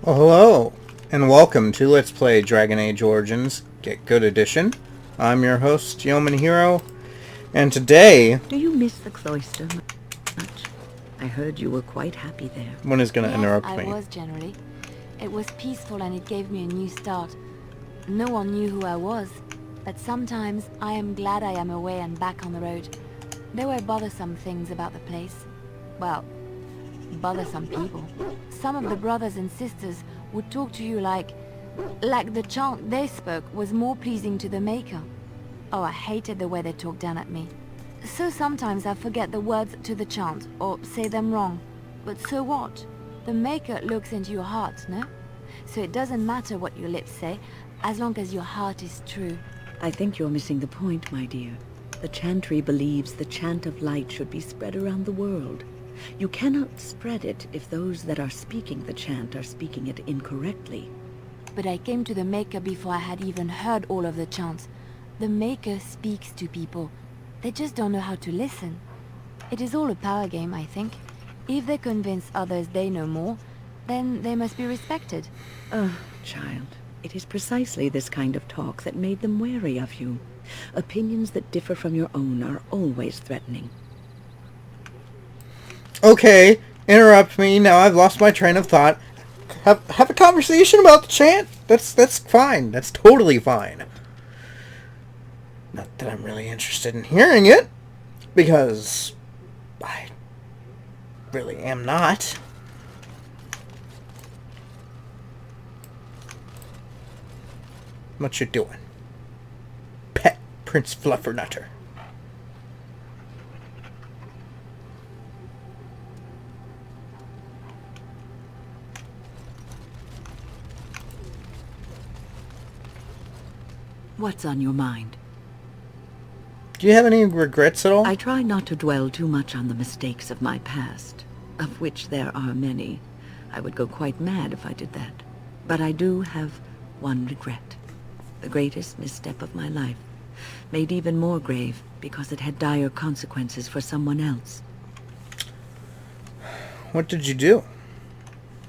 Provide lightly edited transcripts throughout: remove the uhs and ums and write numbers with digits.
Well, hello, and welcome to Let's Play Dragon Age Origins Get Good Edition. I'm your host, Yeoman Hero, and today... Do you miss the cloister much? I heard you were quite happy there. One is going to Yes, interrupt I me. was generally. It was peaceful and it gave me a new start. No one knew who I was, but sometimes I am glad I am away and back on the road. There were bothersome things about the place. Well, bothersome people. Some of the brothers and sisters would talk to you like the chant they spoke was more pleasing to the Maker. Oh, I hated the way they talked down at me. So sometimes I forget the words to the chant, or say them wrong. But so what? The Maker looks into your heart, no? So it doesn't matter what your lips say, as long as your heart is true. I think you're missing the point, my dear. The Chantry believes the chant of light should be spread around the world. You cannot spread it if those that are speaking the chant are speaking it incorrectly. But I came to the Maker before I had even heard all of the chants. The Maker speaks to people. They just don't know how to listen. It is all a power game, I think. If they convince others they know more, then they must be respected. Child, it is precisely this kind of talk that made them wary of you. Opinions that differ from your own are always threatening. Okay, interrupt me. Now I've lost my train of thought. Have a conversation about the chant. That's fine. That's totally fine. Not that I'm really interested in hearing it, because I really am not. What you doing? Pet Prince Fluffernutter. What's on your mind? Do you have any regrets at all? I try not to dwell too much on the mistakes of my past, of which there are many. I would go quite mad if I did that. But I do have one regret. The greatest misstep of my life, made even more grave because it had dire consequences for someone else. What did you do?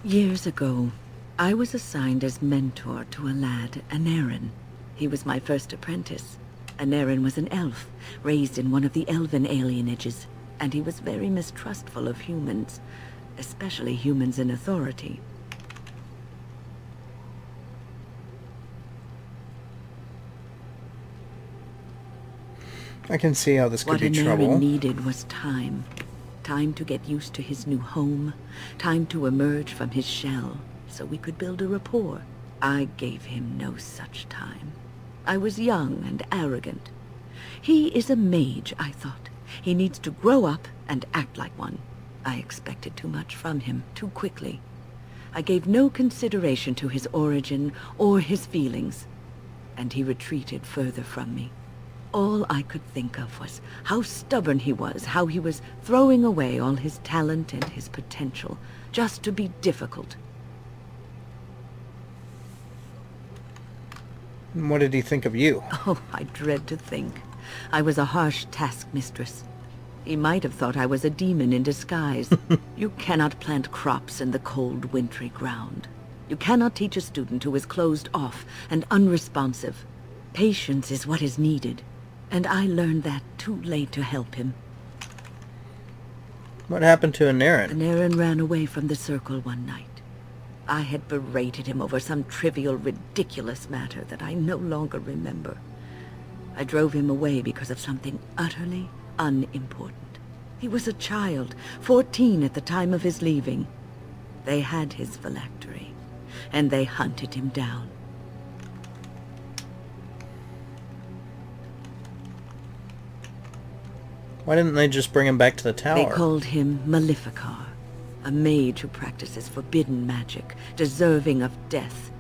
Years ago, I was assigned as mentor to a lad, Anaren. He was my first apprentice. Anaren was an elf, raised in one of the elven alienages, and he was very mistrustful of humans, especially humans in authority. I can see how this could What be Anaren trouble. needed was time. Time to get used to his new home. Time to emerge from his shell, so we could build a rapport. I gave him no such time. I was young and arrogant. He is a mage, I thought. He needs to grow up and act like one. I expected too much from him, too quickly. I gave no consideration to his origin or his feelings, and he retreated further from me. All I could think of was how stubborn he was, how he was throwing away all his talent and his potential, just to be difficult. What did he think of you? Oh, I dread to think. I was a harsh taskmistress. He might have thought I was a demon in disguise. You cannot plant crops in the cold, wintry ground. You cannot teach a student who is closed off and unresponsive. Patience is what is needed, and I learned that too late to help him. What happened to Anaren? Anaren ran away from the circle one night. I had berated him over some trivial, ridiculous matter that I no longer remember. I drove him away because of something utterly unimportant. He was a child, 14 at the time of his leaving. They had his phylactery, and they hunted him down. Why didn't they just bring him back to the tower? They called him Maleficar, a mage who practices forbidden magic, deserving of death.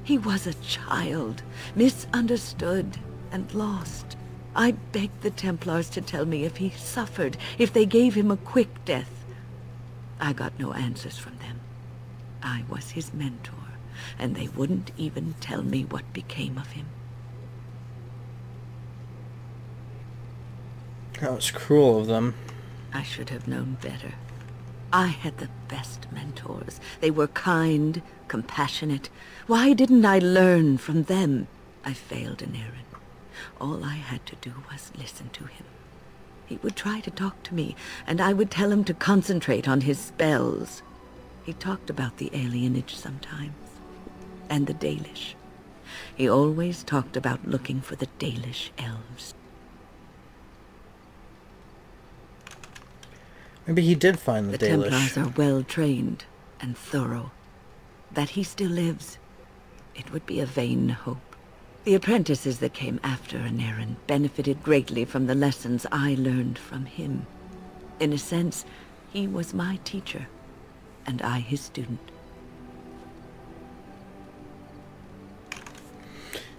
He was a child, misunderstood and lost. I begged the Templars to tell me if he suffered, if they gave him a quick death. I got no answers from them. I was his mentor, and they wouldn't even tell me what became of him. That was cruel of them. I should have known better. I had the best mentors. They were kind, compassionate. Why didn't I learn from them? I failed in Eren. All I had to do was listen to him. He would try to talk to me, and I would tell him to concentrate on his spells. He talked about the alienage sometimes, and the Dalish. He always talked about looking for the Dalish elves. Maybe he did find the Dalish. Templars are well-trained and thorough. That he still lives, it would be a vain hope. The apprentices that came after Eren benefited greatly from the lessons I learned from him. In a sense, he was my teacher, and I his student.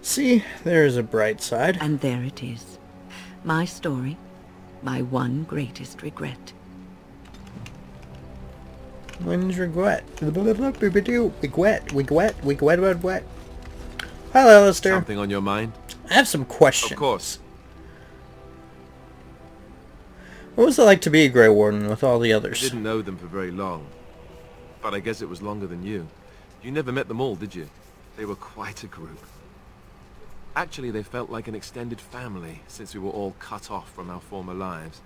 See, there is a bright side. And there it is. My story, my one greatest regret. When's regret? Regret. Hello, Alistair. Something on your mind? I have some questions. Of course. What was it like to be a Grey Warden with all the I others? didn't know them for very long. But I guess it was longer than you. You never met them all, did you? They were quite a group. Actually, they felt like an extended family, since we were all cut off from our former lives.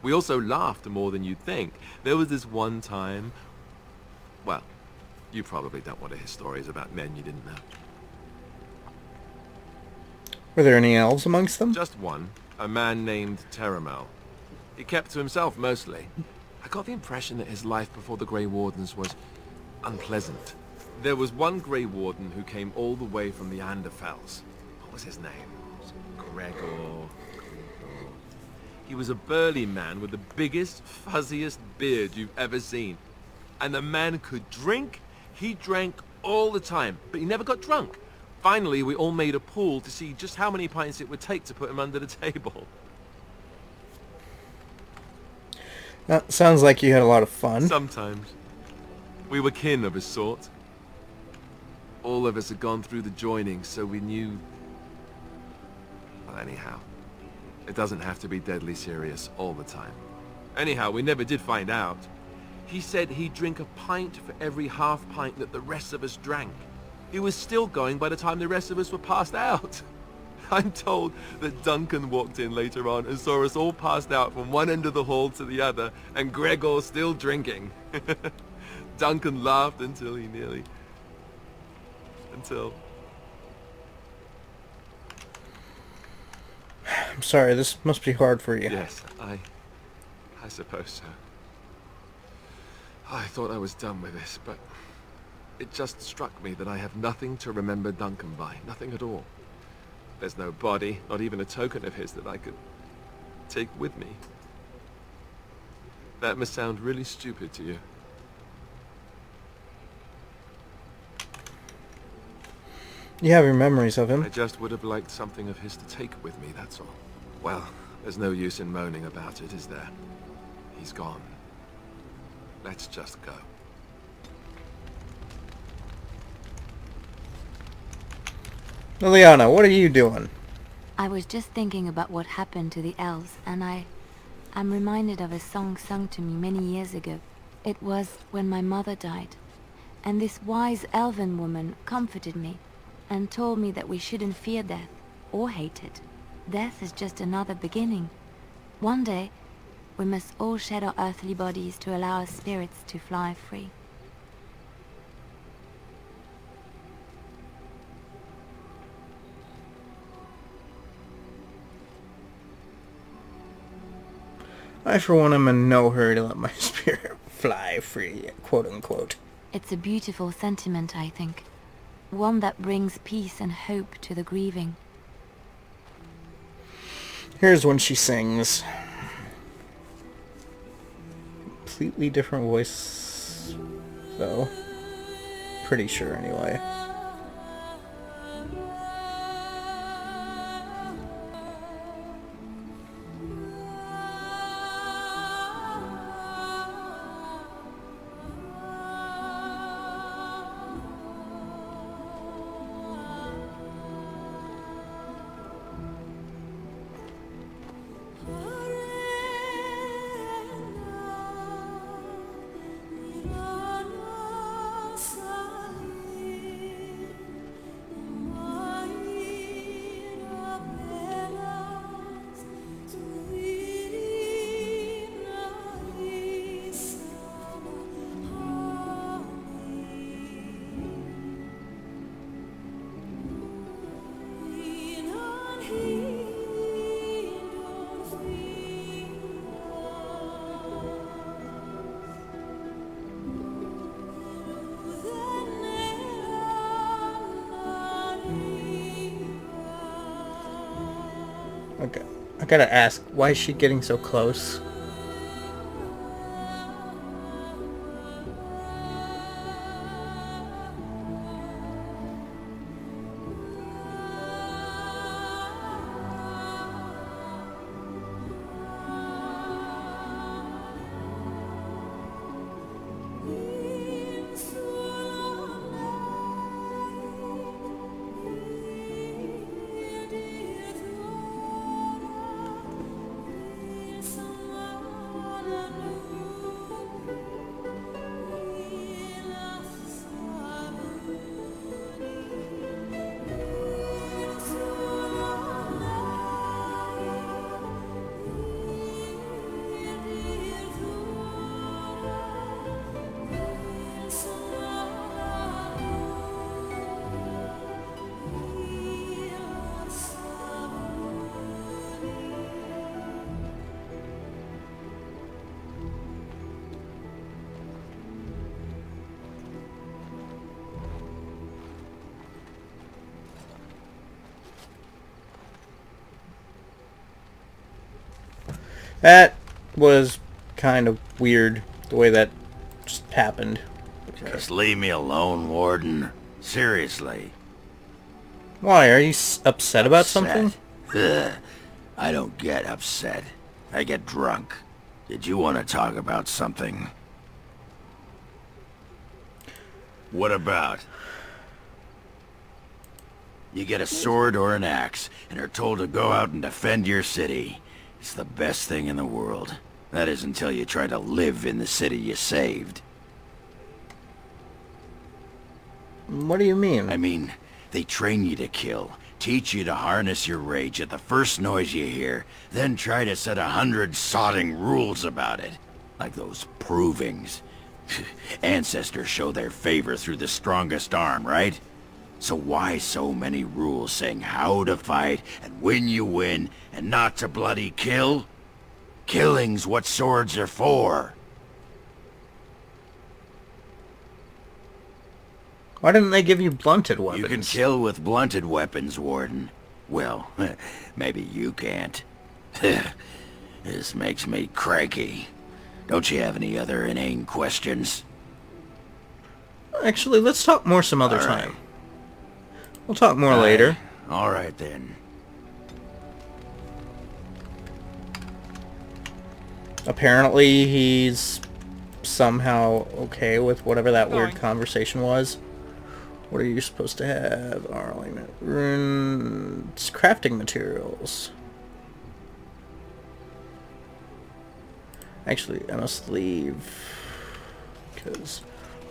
We also laughed more than you'd think. There was this one time... Well, you probably don't want to hear stories about men you didn't know. Were there any elves amongst them? Just one. A man named Terramel. He kept to himself mostly. I got the impression that his life before the Grey Wardens was unpleasant. There was one Grey Warden who came all the way from the Anderfells. What was his name? Gregor. He was a burly man with the biggest, fuzziest beard you've ever seen. And the man could drink. He drank all the time, but he never got drunk. Finally, we all made a pool to see just how many pints it would take to put him under the table. That sounds like you had a lot of fun. Sometimes. We were kin of a sort. All of us had gone through the joining, so we knew... Well, anyhow. It doesn't have to be deadly serious all the time. Anyhow, we never did find out. He said he'd drink a pint for every half pint that the rest of us drank. He was still going by the time the rest of us were passed out. I'm told that Duncan walked in later on and saw us all passed out from one end of the hall to the other, and Gregor still drinking. Duncan laughed until he nearly... I'm sorry, this must be hard for you. Yes, I suppose so. I thought I was done with this, but it just struck me that I have nothing to remember Duncan by. Nothing at all. There's no body, not even a token of his that I could take with me. That must sound really stupid to you. You have your memories of him. I just would have liked something of his to take with me, that's all. Well, there's no use in moaning about it, is there? He's gone. Let's just go. Liliana, what are you doing? I was just thinking about what happened to the elves, and I'm reminded of a song sung to me many years ago. It was when my mother died, and this wise elven woman comforted me and told me that we shouldn't fear death or hate it. Death is just another beginning. One day, we must all shed our earthly bodies to allow our spirits to fly free. I, for one, am in no hurry to let my spirit fly free, quote unquote. It's a beautiful sentiment, I think. One that brings peace and hope to the grieving. Here's when she sings. Completely different voice, though. Pretty sure, anyway. Okay, I gotta ask, why is she getting so close? That was kind of weird, the way that just happened. Just leave me alone, Warden. Seriously. Why, are you upset about something? Ugh. I don't get upset. I get drunk. Did you want to talk about something? What about? You get a sword or an axe, and are told to go out and defend your city. It's the best thing in the world. That is until you try to live in the city you saved. What do you mean? I mean, they train you to kill, teach you to harness your rage at the first noise you hear, then try to set 100 sodding rules about it. Like those provings. Ancestors show their favor through the strongest arm, right? So why so many rules saying how to fight, and when you win, and not to bloody kill? Killing's what swords are for. Why didn't they give you blunted weapons? You can kill with blunted weapons, Warden. Well, maybe you can't. This makes me cranky. Don't you have any other inane questions? Actually, let's talk more some other time. We'll talk more later. All right, then. Apparently, he's somehow okay with whatever that weird conversation was. What are you supposed to have? Runes, crafting materials. Actually, I must leave. Because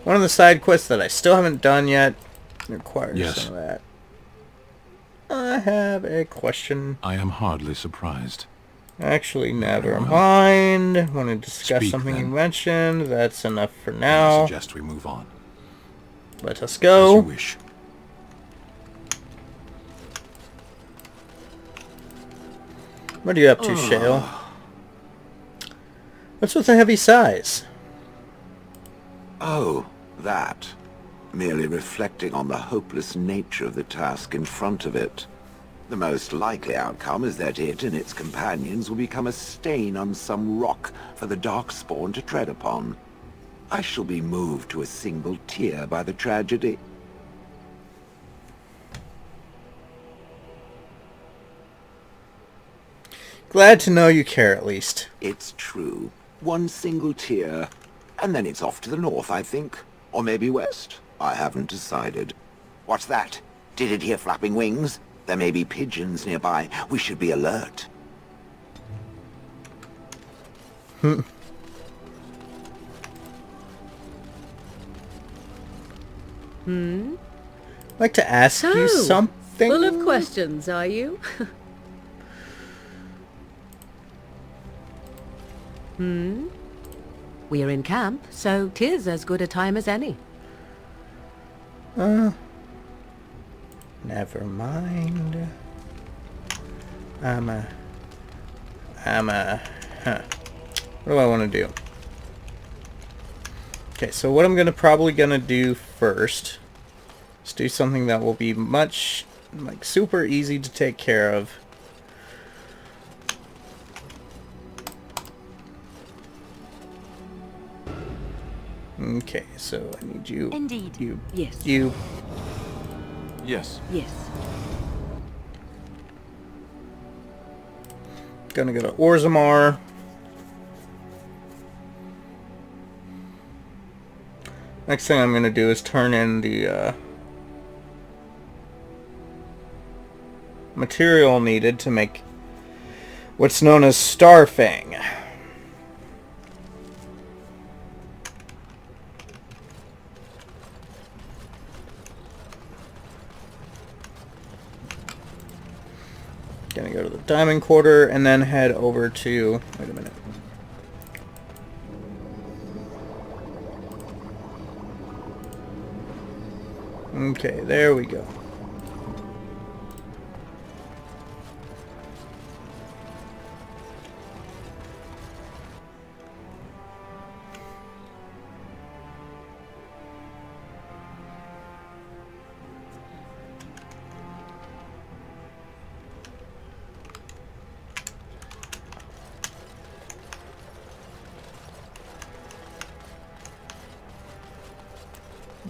one of the side quests that I still haven't done yet requires some of that. I have a question. I am hardly surprised. Actually, never mind. Want to discuss something you mentioned. That's enough for now. I suggest we move on. Let us go. As you wish. What are you up to, Shale? What's with the heavy sighs? Oh, that. Merely reflecting on the hopeless nature of the task in front of it. The most likely outcome is that it and its companions will become a stain on some rock for the Darkspawn to tread upon. I shall be moved to a single tear by the tragedy. Glad to know you care, at least. It's true. One single tear. And then it's off to the north, I think. Or maybe west. I haven't decided. What's that? Did it hear flapping wings? There may be pigeons nearby. We should be alert. I'd like to ask you something. Full of questions, are you? We're in camp, so 'tis as good a time as any. Never mind. What do I want to do? Okay, so what I'm probably gonna do first is do something that will be much, super easy to take care of. Okay, so I need you. Indeed. You. Yes. You. Yes. Yes. Gonna go to Orzammar. Next thing I'm gonna do is turn in the material needed to make what's known as Starfang. Gonna go to the Diamond Quarter and then head over to... Wait a minute. Okay, there we go.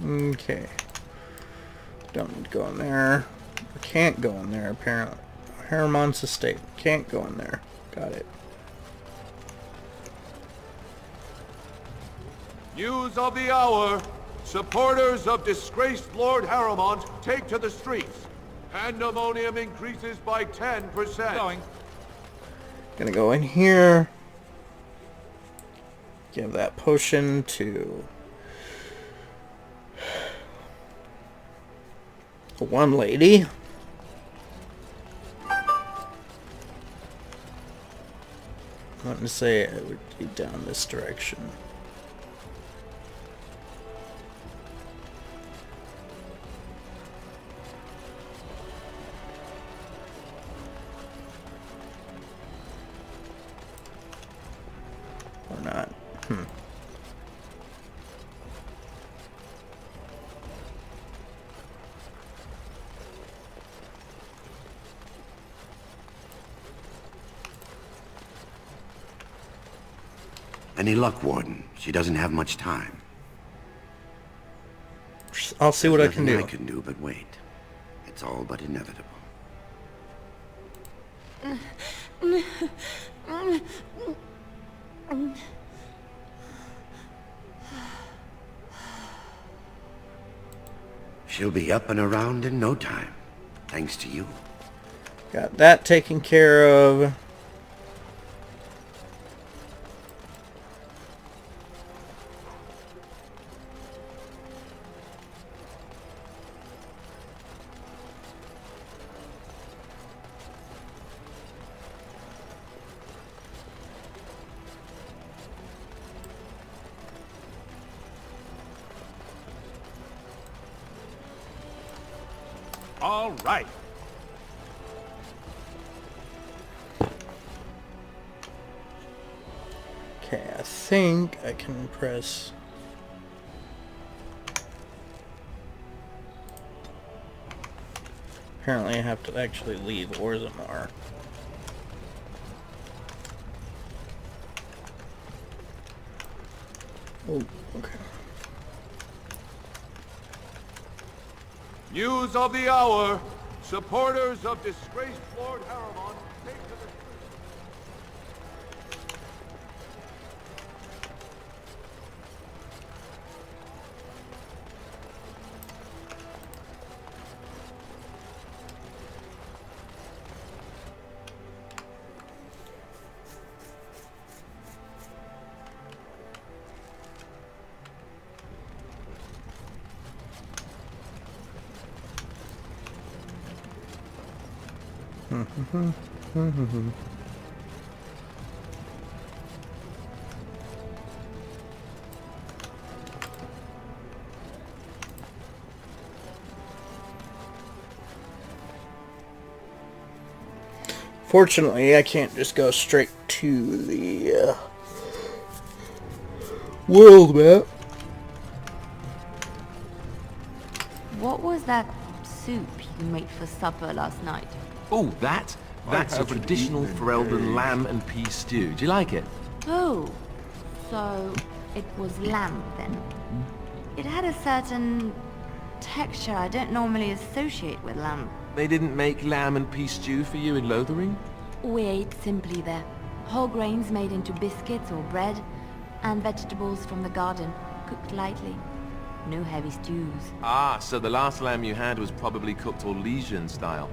Okay. Don't need to go in there. Or can't go in there, apparently. Harriman's estate. Can't go in there. Got it. News of the hour. Supporters of disgraced Lord Harrimont take to the streets. Pandemonium increases by 10%. Going. Gonna go in here. Give that potion to... one lady. I want to say it would be down this direction. Or not. Any luck, Warden? She doesn't have much time. I'll see what I can Nothing do. I can do but wait. It's all but inevitable. She'll be up and around in no time, thanks to you. Got that taken care of. All right. Okay, I think I can press... Apparently I have to actually leave Orzammar. Oh, okay. News of the hour. Supporters of disgraced Lord Harrimont take to the Fortunately, I can't just go straight to the world map. What was that soup you made for supper last night? Oh, that's a traditional Ferelden lamb and pea stew. Do you like it? Oh, so it was lamb then. It had a certain texture I don't normally associate with lamb. They didn't make lamb and peas stew for you in Lothering? We ate simply there. Whole grains made into biscuits or bread, and vegetables from the garden, cooked lightly. No heavy stews. Ah, so the last lamb you had was probably cooked Orlesian style.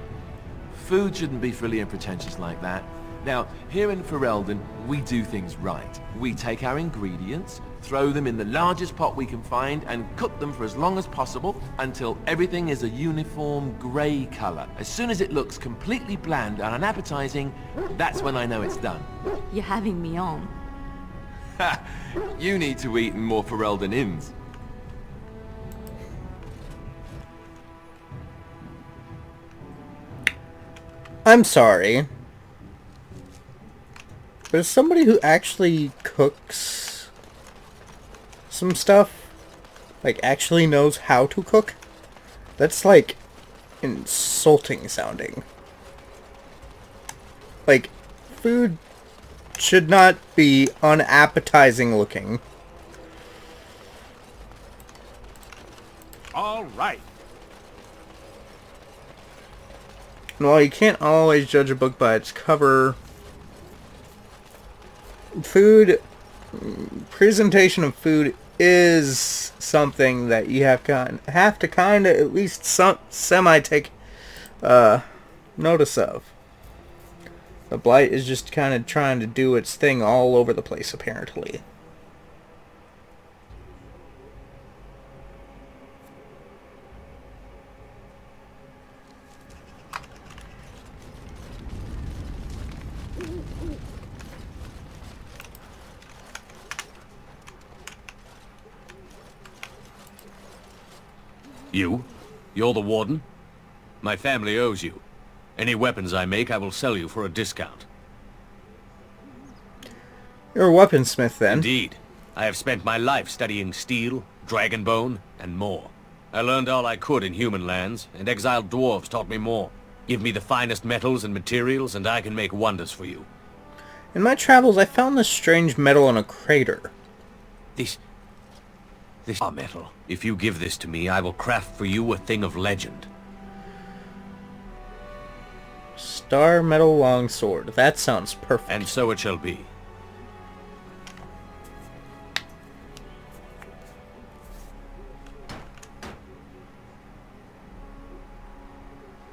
Food shouldn't be frilly and pretentious like that. Now, here in Ferelden, we do things right. We take our ingredients, throw them in the largest pot we can find, and cook them for as long as possible until everything is a uniform grey colour. As soon as it looks completely bland and unappetizing, that's when I know it's done. You're having me on. Ha! You need to eat in more Ferelden inns. I'm sorry, but as somebody who actually cooks some stuff, like actually knows how to cook, that's like insulting sounding. Like, food should not be unappetizing looking. All right. And while you can't always judge a book by its cover, presentation of food is something that you have to kind of at least semi take notice of. The Blight is just kind of trying to do its thing all over the place, apparently. You're the warden? My family owes you. Any weapons I make, I will sell you for a discount. You're a weaponsmith, then? Indeed. I have spent my life studying steel, dragonbone, and more. I learned all I could in human lands, and exiled dwarves taught me more. Give me the finest metals and materials, and I can make wonders for you. In my travels, I found this strange metal in a crater. This metal. If you give this to me, I will craft for you a thing of legend. Star metal longsword. That sounds perfect. And so it shall be.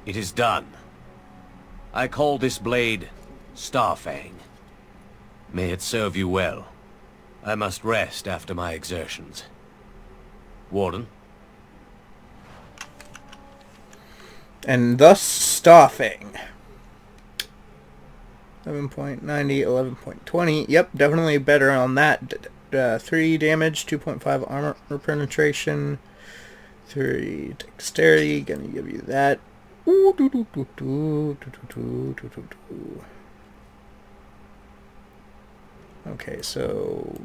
It is done. I call this blade Starfang. May it serve you well. I must rest after my exertions. Warden? And thus Starfang. 11.90, 11.20. Yep, definitely better on that. 3 damage, 2.5 armor penetration, 3 dexterity. Gonna give you that. Okay, so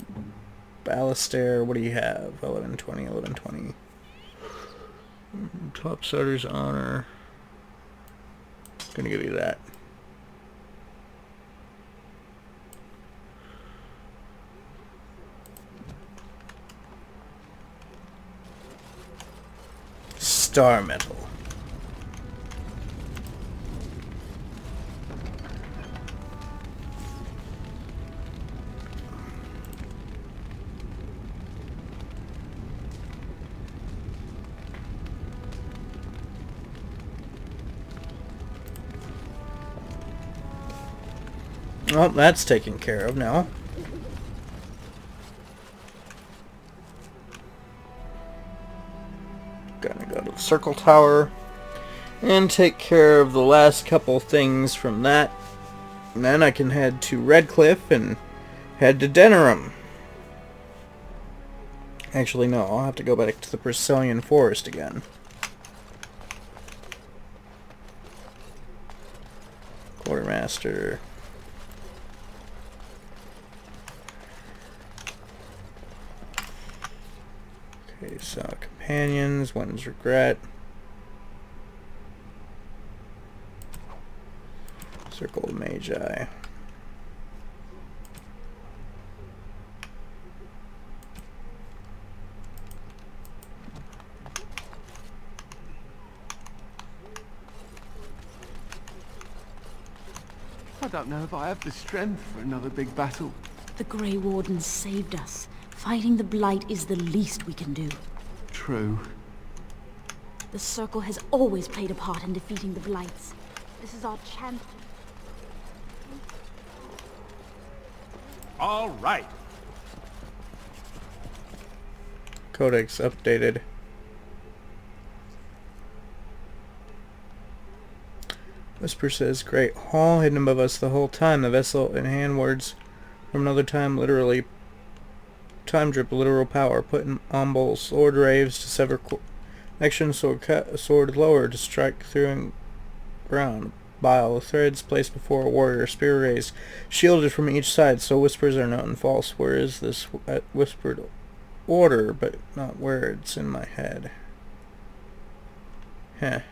Ballastair, what do you have? 1120, 1120. Top Starter's Honor. Gonna give you that. Star Metal. Well, that's taken care of now. Gonna go to the Circle Tower and take care of the last couple things from that. And then I can head to Redcliffe and head to Denerim. Actually, no, I'll have to go back to the Brisilian Forest again. Quartermaster. Okay, so companions, one's regret. Circle of Magi. I don't know if I have the strength for another big battle. The Grey Wardens saved us. Fighting the Blight is the least we can do. True. The Circle has always played a part in defeating the Blights. This is our chance. All right. Codex updated. Whisper says, Great Hall hidden above us the whole time. The vessel in hand words from another time, literally. Time drip, literal power. Put in on bowl. Sword raves to sever connection. Sword lower to strike through and ground. Bile. Threads placed before a warrior. Spear raised. Shielded from each side, so whispers are known false. Where is this whispered order, but not words in my head? Heh.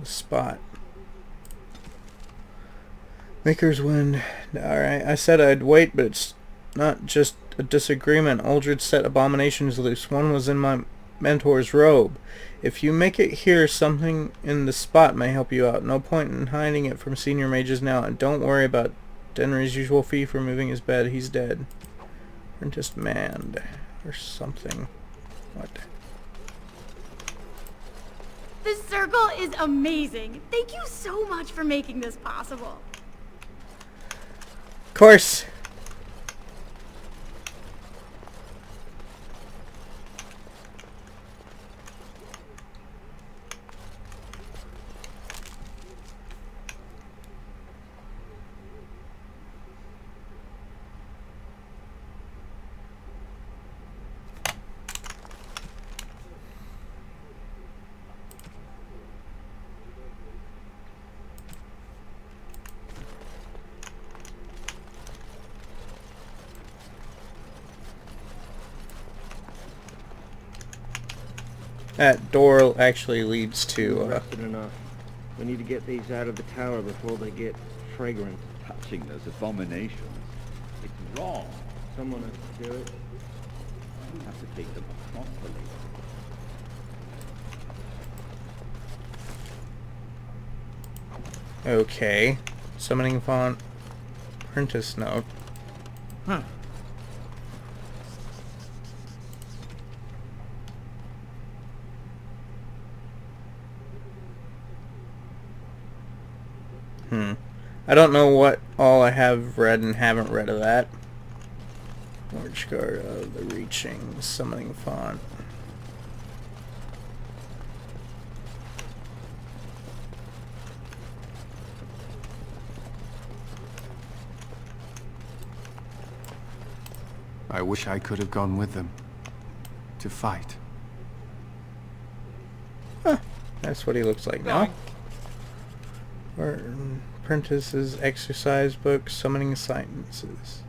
Spot. Maker's Wind. Alright, I said I'd wait, but it's not just a disagreement. Aldred set abominations loose. One was in my mentor's robe. If you make it here, something in the spot may help you out. No point in hiding it from senior mages now. And don't worry about Denry's usual fee for moving his bed. He's dead. Apprentice manned. Or something. What? This circle is amazing. Thank you so much for making this possible. Of course. That door actually leads to, Rested enough. We need to get these out of the tower before they get fragrant. Touching those abominations. It's wrong. Someone has to do it. You have to take them properly. Okay. Summoning font. Apprentice note. Huh. I don't know what all I have read and haven't read of that. Orange card of the Reaching. Summoning font. I wish I could have gone with them. To fight. Huh. That's what he looks like now. Apprentice's exercise book, summoning sentences.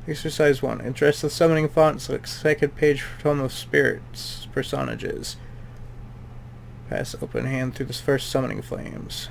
Exercise 1. Address the summoning font. Select second page for Tome of Spirits. Personages. Pass open hand through the first summoning flames.